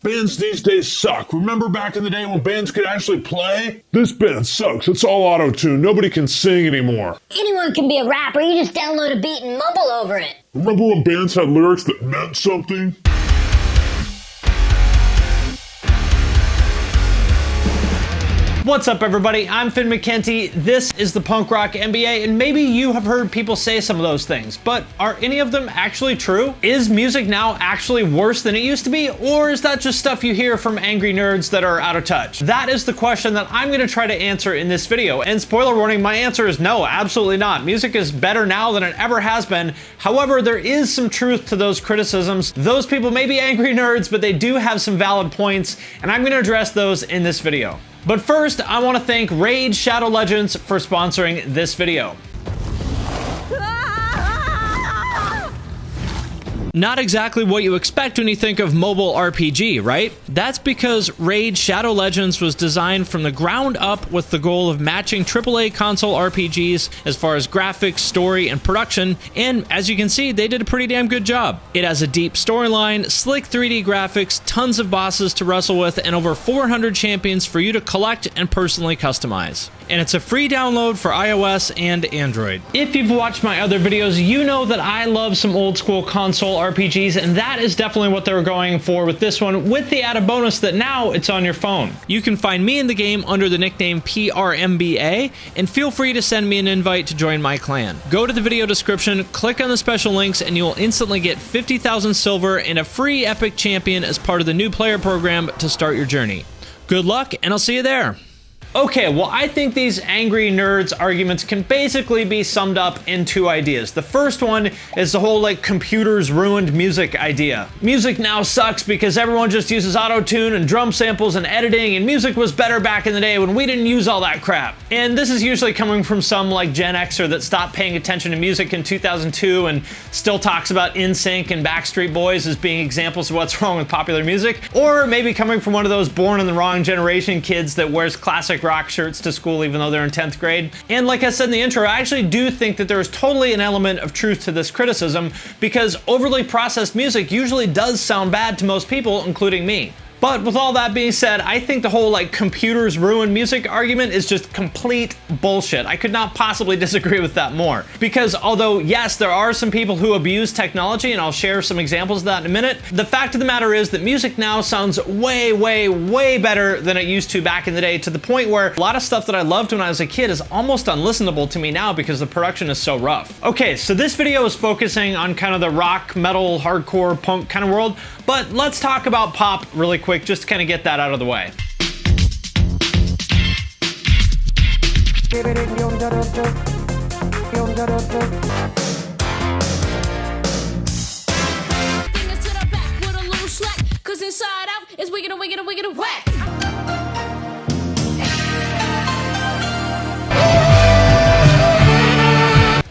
Bands these days suck. Remember back in the day when bands could actually play? This band sucks. It's all auto-tune. Nobody can sing anymore. Anyone can be a rapper. You just download a beat and mumble over it. Remember when bands had lyrics that meant something? What's up, everybody? I'm Finn McKenty. This is the Punk Rock NBA, and maybe you have heard people say some of those things, but are any of them actually true? Is music now actually worse than it used to be, or is that just stuff you hear from angry nerds that are out of touch? That is the question that I'm going to try to answer in this video, and spoiler warning, my answer is no, absolutely not. Music is better now than it ever has been. However, there is some truth to those criticisms. Those people may be angry nerds, but they do have some valid points, and I'm going to address those in this video. But first, I want to thank Raid Shadow Legends for sponsoring this video. Not exactly what you expect when you think of mobile RPG, right? That's because Raid Shadow Legends was designed from the ground up with the goal of matching AAA console RPGs as far as graphics, story, and production, and as you can see, they did a pretty damn good job. It has a deep storyline, slick 3D graphics, tons of bosses to wrestle with, and over 400 champions for you to collect and personally customize. And it's a free download for iOS and Android. If you've watched my other videos, you know that I love some old school console RPGs, and that is definitely what they were going for with this one, with the added bonus that now it's on your phone. You can find me in the game under the nickname PRMBA, and feel free to send me an invite to join my clan. Go to the video description, click on the special links, and you'll instantly get 50,000 silver and a free epic champion as part of the new player program to start your journey. Good luck, and I'll see you there. Okay, well, I think these angry nerds arguments can basically be summed up in two ideas. The first one is the whole, like, computers ruined music idea. Music now sucks because everyone just uses auto-tune and drum samples and editing, and music was better back in the day when we didn't use all that crap. And this is usually coming from some, like, Gen Xer that stopped paying attention to music in 2002 and still talks about NSYNC and Backstreet Boys as being examples of what's wrong with popular music. Or maybe coming from one of those born in the wrong generation kids that wears classic rock shirts to school even though they're in 10th grade. And like I said in the intro, I actually do think that there is totally an element of truth to this criticism, because overly processed music usually does sound bad to most people, including me. But with all that being said, I think the whole, like, computers ruin music argument is just complete bullshit. I could not possibly disagree with that more. Because although, yes, there are some people who abuse technology, and I'll share some examples of that in a minute, the fact of the matter is that music now sounds way, way, way better than it used to back in the day, to the point where a lot of stuff that I loved when I was a kid is almost unlistenable to me now because the production is so rough. Okay, so this video is focusing on kind of the rock, metal, hardcore, punk kind of world, but let's talk about pop really quick, just to kind of get that out of the way.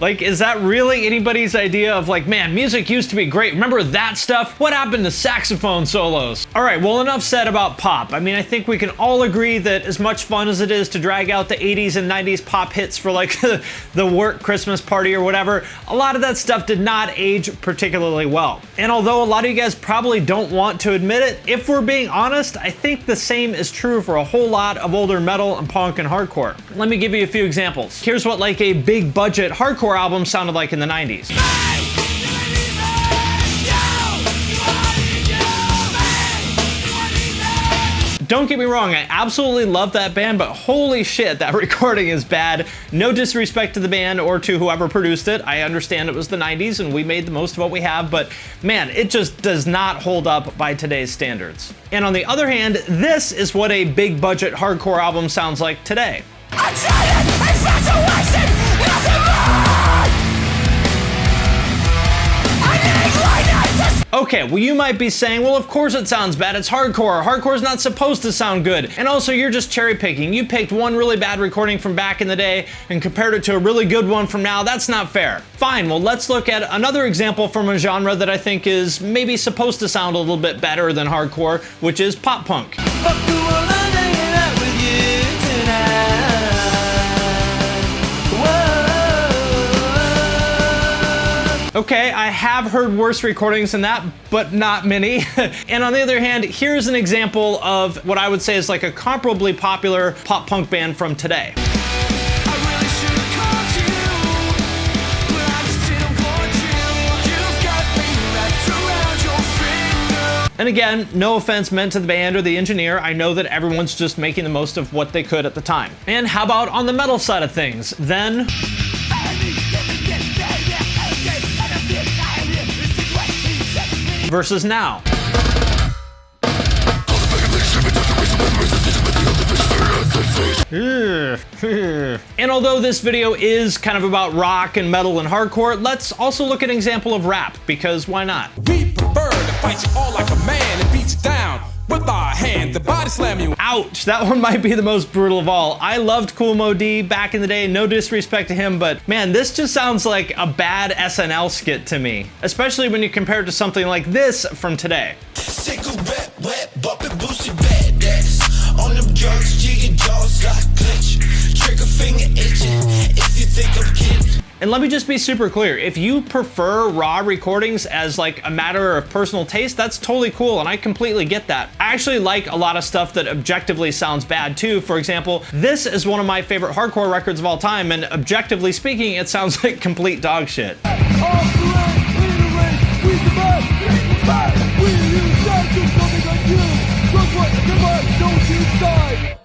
Like, is that really anybody's idea of, like, man, music used to be great, remember that stuff? What happened to saxophone solos? Alright, well, enough said about pop. I mean, I think we can all agree that as much fun as it is to drag out the 80s and 90s pop hits for, like, the work Christmas party or whatever, a lot of that stuff did not age particularly well. And although a lot of you guys probably don't want to admit it, if we're being honest, I think the same is true for a whole lot of older metal and punk and hardcore. Let me give you a few examples. Here's what, like, a big budget hardcore album sounded like in the 90s. Don't get me wrong, I absolutely love that band, but holy shit, that recording is bad. No disrespect to the band or to whoever produced it. I understand it was the 90s and we made the most of what we have, but man, it just does not hold up by today's standards. And on the other hand, this is what a big budget hardcore album sounds like today. I'm trying, okay, well, you might be saying, well, of course it sounds bad. It's hardcore. Hardcore's not supposed to sound good. And also, you're just cherry picking. You picked one really bad recording from back in the day and compared it to a really good one from now. That's not fair. Fine, well, let's look at another example from a genre that I think is maybe supposed to sound a little bit better than hardcore, which is pop punk. Okay, I have heard worse recordings than that, but not many. And on the other hand, here's an example of what I would say is like a comparably popular pop punk band from today. And again, no offense meant to the band or the engineer. I know that everyone's just making the most of what they could at the time. And how about on the metal side of things? Then versus now. And although this video is kind of about rock and metal and hardcore, let's also look at an example of rap, because why not? We prefer to fight you all like a man and beat you down with our hands, the body slam you. Ouch, that one might be the most brutal of all. I loved Kool Moe Dee back in the day, no disrespect to him, but man, this just sounds like a bad SNL skit to me, especially when you compare it to something like this from today. Cigarette wet, bumping boosty badass. On them drugs, jigging jaws like glitch. Trigger finger itching. If you think I'm kidding. And let me just be super clear, if you prefer raw recordings as like a matter of personal taste, that's totally cool, and I completely get that. I actually like a lot of stuff that objectively sounds bad too. For example, this is one of my favorite hardcore records of all time, and objectively speaking, it sounds like complete dog shit.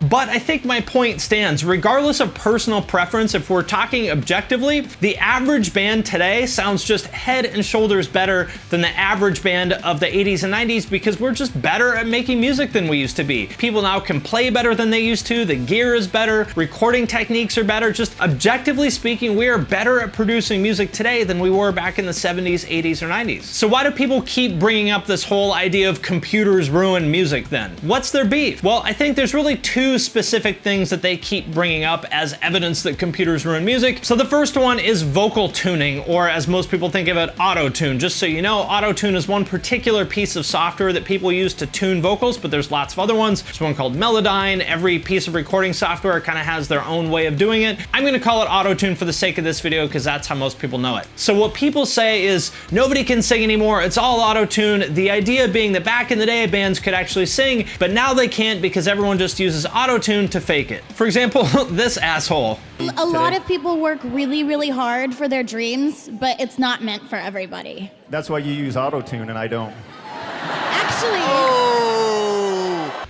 But I think my point stands. Regardless of personal preference, if we're talking objectively, the average band today sounds just head and shoulders better than the average band of the 80s and 90s, because we're just better at making music than we used to be. People now can play better than they used to, the gear is better, recording techniques are better. Just objectively speaking, we are better at producing music today than we were back in the 70s, 80s, or 90s. So why do people keep bringing up this whole idea of computers ruin music then? What's their beef? Well, I think there's really two specific things that they keep bringing up as evidence that computers ruin music. So the first one is vocal tuning, or as most people think of it, autotune. Just so you know, autotune is one particular piece of software that people use to tune vocals, but there's lots of other ones. There's one called Melodyne. Every piece of recording software kind of has their own way of doing it. I'm gonna call it autotune for the sake of this video because that's how most people know it. So what people say is nobody can sing anymore, it's all autotune. The idea being that back in the day, bands could actually sing, but now they can't because everyone just uses autotune to fake it. For example, this asshole. A lot of people work really, really hard for their dreams, but it's not meant for everybody. That's why you use autotune and I don't. Actually,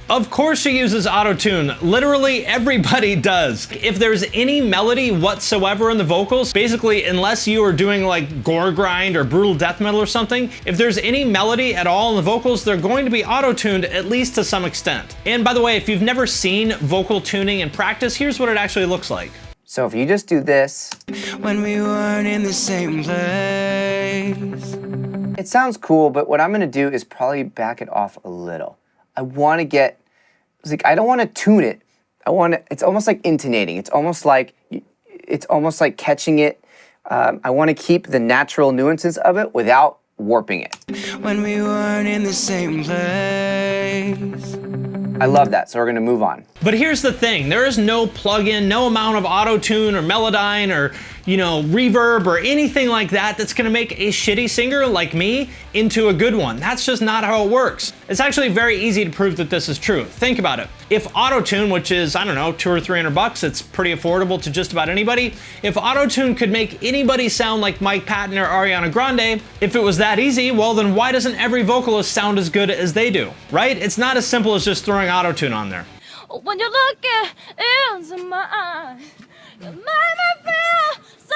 Of course she uses autotune. Literally everybody does. If there's any melody whatsoever in the vocals, basically unless you are doing like gore grind or brutal death metal or something, if there's any melody at all in the vocals, they're going to be auto-tuned at least to some extent. And by the way, if you've never seen vocal tuning in practice, here's what it actually looks like. So if you just do this, When we weren't in the same place. it sounds cool, but what I'm gonna do is probably back it off a little. I wanna get, it's like, I don't wanna tune it. It's almost like intonating. It's almost like catching it. I wanna keep the natural nuances of it without warping it. When we weren't in the same place. I love that, so we're gonna move on. But here's the thing, there is no plugin, no amount of auto-tune or Melodyne or, you know, reverb or anything like that that's gonna make a shitty singer like me into a good one. That's just not how it works. It's actually very easy to prove that this is true. Think about it. If auto-tune, which is, I don't know, $200 or $300, it's pretty affordable to just about anybody. If auto-tune could make anybody sound like Mike Patton or Ariana Grande, if it was that easy, well then why doesn't every vocalist sound as good as they do, right? It's not as simple as just throwing auto-tune on there. when you look into my eyes, you make me feel so.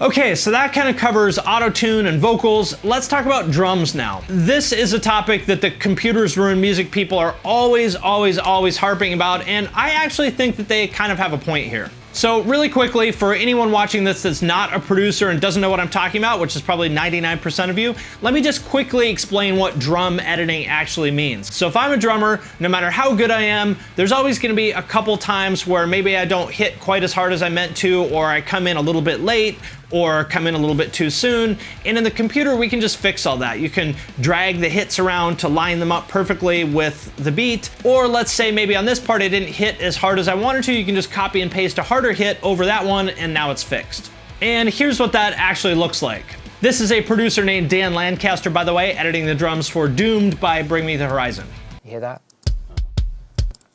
Okay, so that kind of covers auto-tune and vocals. Let's talk about drums now. This is a topic that the computers ruin music people are always harping about, and I actually think that they kind of have a point here. So really quickly, for anyone watching this that's not a producer and doesn't know what I'm talking about, which is probably 99% of you, let me just quickly explain what drum editing actually means. So if I'm a drummer, no matter how good I am, there's always gonna be a couple times where maybe I don't hit quite as hard as I meant to, or I come in a little bit late, or come in a little bit too soon. And in the computer, we can just fix all that. You can drag the hits around to line them up perfectly with the beat. Or let's say maybe on this part, I didn't hit as hard as I wanted to. You can just copy and paste a harder harder hit over that one, and now it's fixed. And here's what that actually looks like. This is a producer named Dan Lancaster, by the way, editing the drums for Doomed by Bring Me the Horizon. You hear that?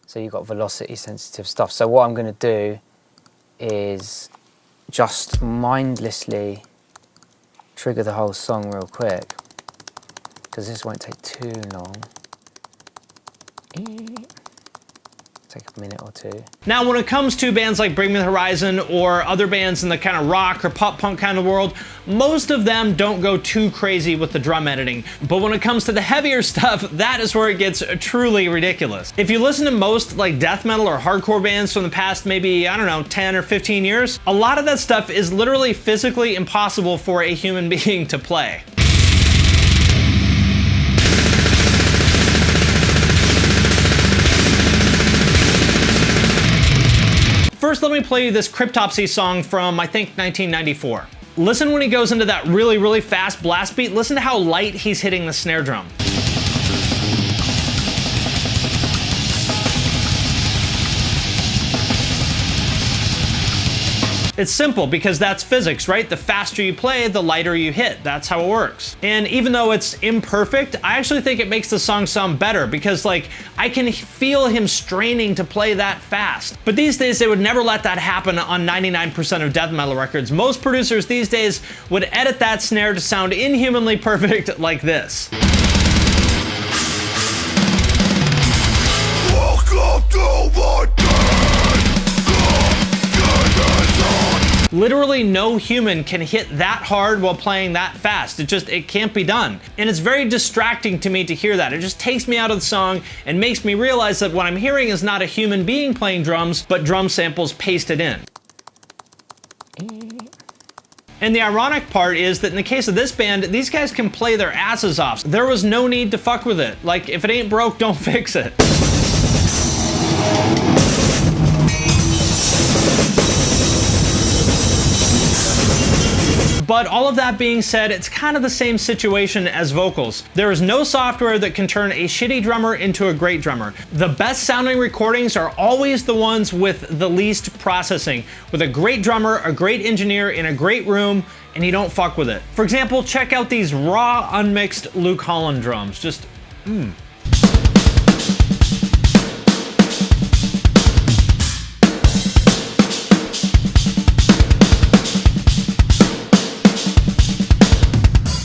So you've got velocity sensitive stuff. So what I'm gonna do is just mindlessly trigger the whole song real quick, because this won't take too long. Take a minute or two. Now, when it comes to bands like Bring Me the Horizon or other bands in the kind of rock or pop punk kind of world, most of them don't go too crazy with the drum editing. But when it comes to the heavier stuff, that is where it gets truly ridiculous. If you listen to most like death metal or hardcore bands from the past maybe, I don't know, 10 or 15 years, a lot of that stuff is literally physically impossible for a human being to play. First, let me play you this Cryptopsy song from, I think, 1994. Listen when he goes into that really, really fast blast beat. Listen to how light he's hitting the snare drum. It's simple because that's physics, right? The faster you play, the lighter you hit. That's how it works. And even though it's imperfect, I actually think it makes the song sound better because like I can feel him straining to play that fast. But these days they would never let that happen on 99% of death metal records. Most producers these days would edit that snare to sound inhumanly perfect like this. Welcome to my Literally no human can hit that hard while playing that fast. It can't be done. And it's very distracting to me to hear that. It just takes me out of the song and makes me realize that what I'm hearing is not a human being playing drums, but drum samples pasted in. And the ironic part is that in the case of this band, these guys can play their asses off. There was no need to fuck with it. Like, if it ain't broke, don't fix it. But all of that being said, it's kind of the same situation as vocals. There is no software that can turn a shitty drummer into a great drummer. The best sounding recordings are always the ones with the least processing, with a great drummer, a great engineer in a great room, and you don't fuck with it. For example, check out these raw, unmixed Luke Holland drums. Just,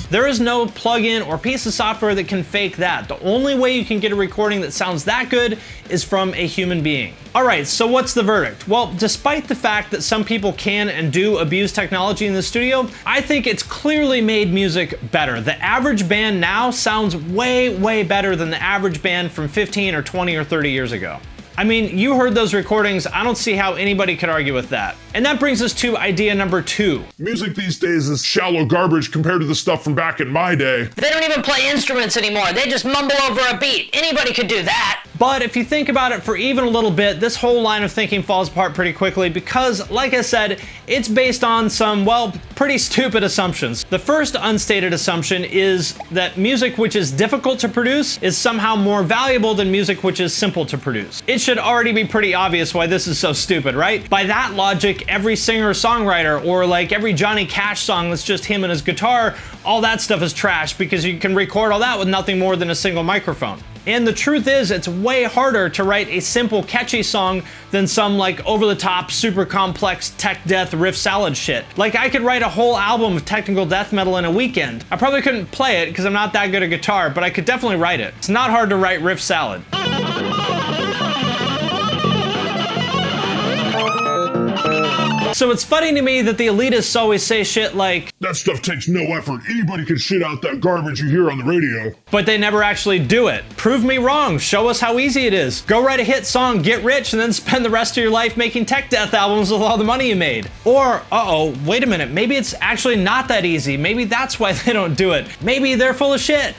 There is no plugin or piece of software that can fake that. The only way you can get a recording that sounds that good is from a human being. All right, so what's the verdict? Well, despite the fact that some people can and do abuse technology in the studio, I think it's clearly made music better. The average band now sounds way, way better than the average band from 15 or 20 or 30 years ago. I mean, you heard those recordings. I don't see how anybody could argue with that. And that brings us to idea number 2. Music these days is shallow garbage compared to the stuff from back in my day. They don't even play instruments anymore. They just mumble over a beat. Anybody could do that. But if you think about it for even a little bit, this whole line of thinking falls apart pretty quickly because, like I said, it's based on some, well, pretty stupid assumptions. The first unstated assumption is that music which is difficult to produce is somehow more valuable than music which is simple to produce. It should already be pretty obvious why this is so stupid, right? By that logic, every singer-songwriter or like every Johnny Cash song that's just him and his guitar, all that stuff is trash because you can record all that with nothing more than a single microphone. And the truth is, it's way harder to write a simple, catchy song than some like over-the-top, super complex tech death riff salad shit. Like I could write a whole album of technical death metal in a weekend. I probably couldn't play it because I'm not that good at guitar, but I could definitely write it. It's not hard to write riff salad. So it's funny to me that the elitists always say shit like, that stuff takes no effort. Anybody can shit out that garbage you hear on the radio. But they never actually do it. Prove me wrong. Show us how easy it is. Go write a hit song, get rich, and then spend the rest of your life making tech death albums with all the money you made. Or, wait a minute. Maybe it's actually not that easy. Maybe that's why they don't do it. Maybe they're full of shit.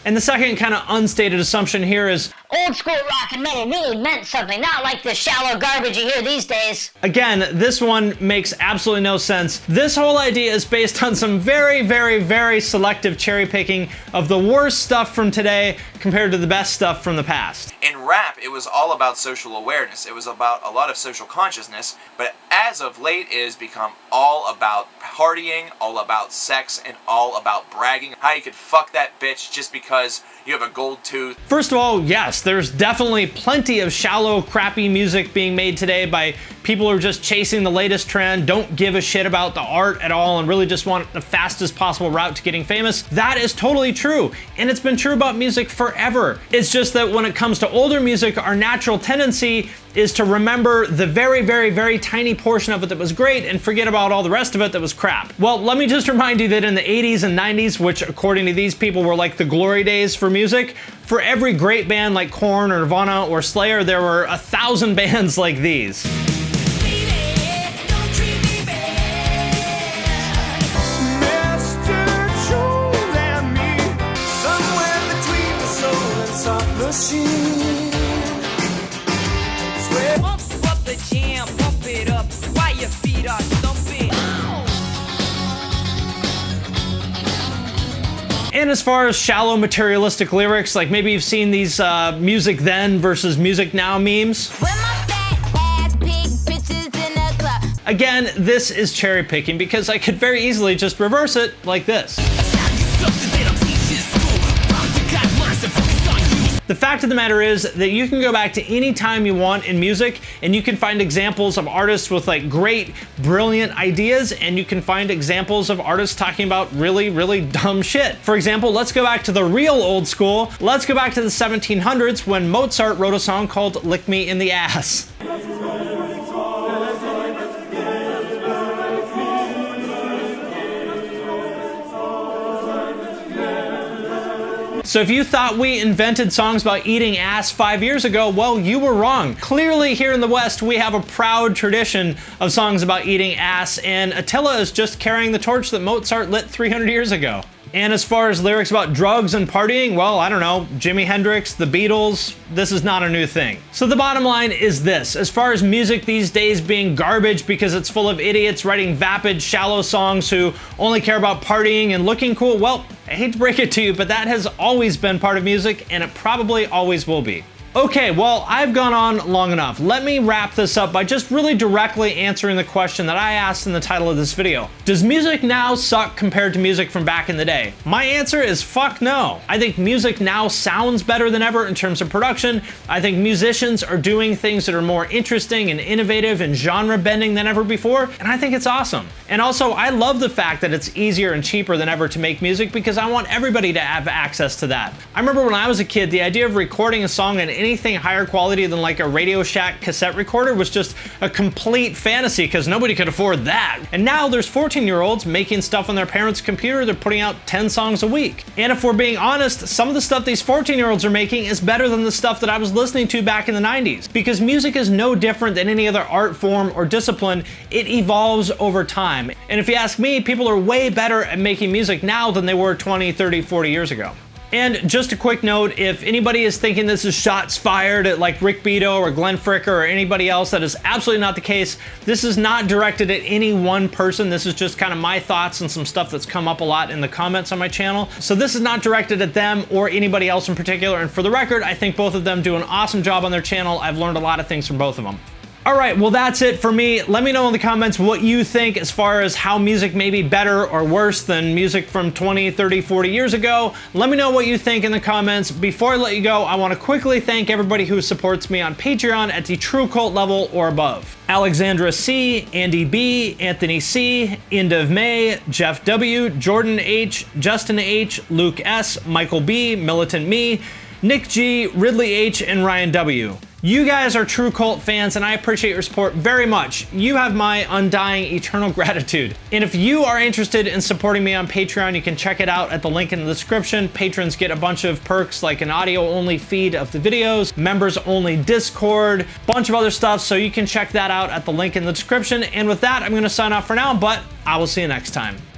And the second kind of unstated assumption here is, Old school rock and metal really meant something, not like the shallow garbage you hear these days. Again, this one makes absolutely no sense. This whole idea is based on some very, very, very selective cherry picking of the worst stuff from today compared to the best stuff from the past. In rap, it was all about social awareness. It was about a lot of social consciousness, but as of late, it has become all about partying, all about sex, and all about bragging. How you could fuck that bitch just because you have a gold tooth. First of all, yes, there's definitely plenty of shallow, crappy music being made today by people who are just chasing the latest trend, don't give a shit about the art at all, and really just want the fastest possible route to getting famous. That is totally true, and it's been true about music forever. It's just that when it comes to older music, our natural tendency is to remember the very, very, very tiny portion of it that was great and forget about all the rest of it that was crap. Well, let me just remind you that in the 80s and 90s, which according to these people were like the glory days for music, for every great band like Korn or Nirvana or Slayer, there were 1,000 bands like these. And as far as shallow materialistic lyrics, like maybe you've seen these music then versus music now memes. Again, this is cherry picking because I could very easily just reverse it like this. The fact of the matter is that you can go back to any time you want in music and you can find examples of artists with like great, brilliant ideas, and you can find examples of artists talking about really, really dumb shit. For example, let's go back to the real old school. Let's go back to the 1700s when Mozart wrote a song called Lick Me in the Ass. So if you thought we invented songs about eating ass 5 years ago, well, you were wrong. Clearly here in the West, we have a proud tradition of songs about eating ass, and Attila is just carrying the torch that Mozart lit 300 years ago. And as far as lyrics about drugs and partying, well, I don't know, Jimi Hendrix, the Beatles, this is not a new thing. So the bottom line is this: as far as music these days being garbage because it's full of idiots writing vapid, shallow songs who only care about partying and looking cool, well, I hate to break it to you, but that has always been part of music, and it probably always will be. Okay, well, I've gone on long enough. Let me wrap this up by just really directly answering the question that I asked in the title of this video. Does music now suck compared to music from back in the day? My answer is fuck no. I think music now sounds better than ever in terms of production. I think musicians are doing things that are more interesting and innovative and genre bending than ever before, and I think it's awesome. And also, I love the fact that it's easier and cheaper than ever to make music because I want everybody to have access to that. I remember when I was a kid, the idea of recording a song in anything higher quality than like a Radio Shack cassette recorder was just a complete fantasy because nobody could afford that. And now there's 14-year-olds making stuff on their parents' computer. They're putting out 10 songs a week. And if we're being honest, some of the stuff these 14-year-olds are making is better than the stuff that I was listening to back in the 90s. Because music is no different than any other art form or discipline. It evolves over time. And if you ask me, people are way better at making music now than they were 20, 30, 40 years ago. And just a quick note, if anybody is thinking this is shots fired at like Rick Beato or Glenn Fricker or anybody else, that is absolutely not the case. This is not directed at any one person. This is just kind of my thoughts and some stuff that's come up a lot in the comments on my channel. So this is not directed at them or anybody else in particular. And for the record, I think both of them do an awesome job on their channel. I've learned a lot of things from both of them. All right, well, that's it for me. Let me know in the comments what you think as far as how music may be better or worse than music from 20, 30, 40 years ago. Let me know what you think in the comments. Before I let you go, I want to quickly thank everybody who supports me on Patreon at the True Cult level or above. Alexandra C, Andy B, Anthony C, End of May, Jeff W, Jordan H, Justin H, Luke S, Michael B, Militant Me, Nick G, Ridley H, and Ryan W. You guys are true cult fans, and I appreciate your support very much. You have my undying, eternal gratitude. And if you are interested in supporting me on Patreon, you can check it out at the link in the description. Patrons get a bunch of perks like an audio-only feed of the videos, members-only Discord, bunch of other stuff, so you can check that out at the link in the description. And with that, I'm gonna sign off for now, but I will see you next time.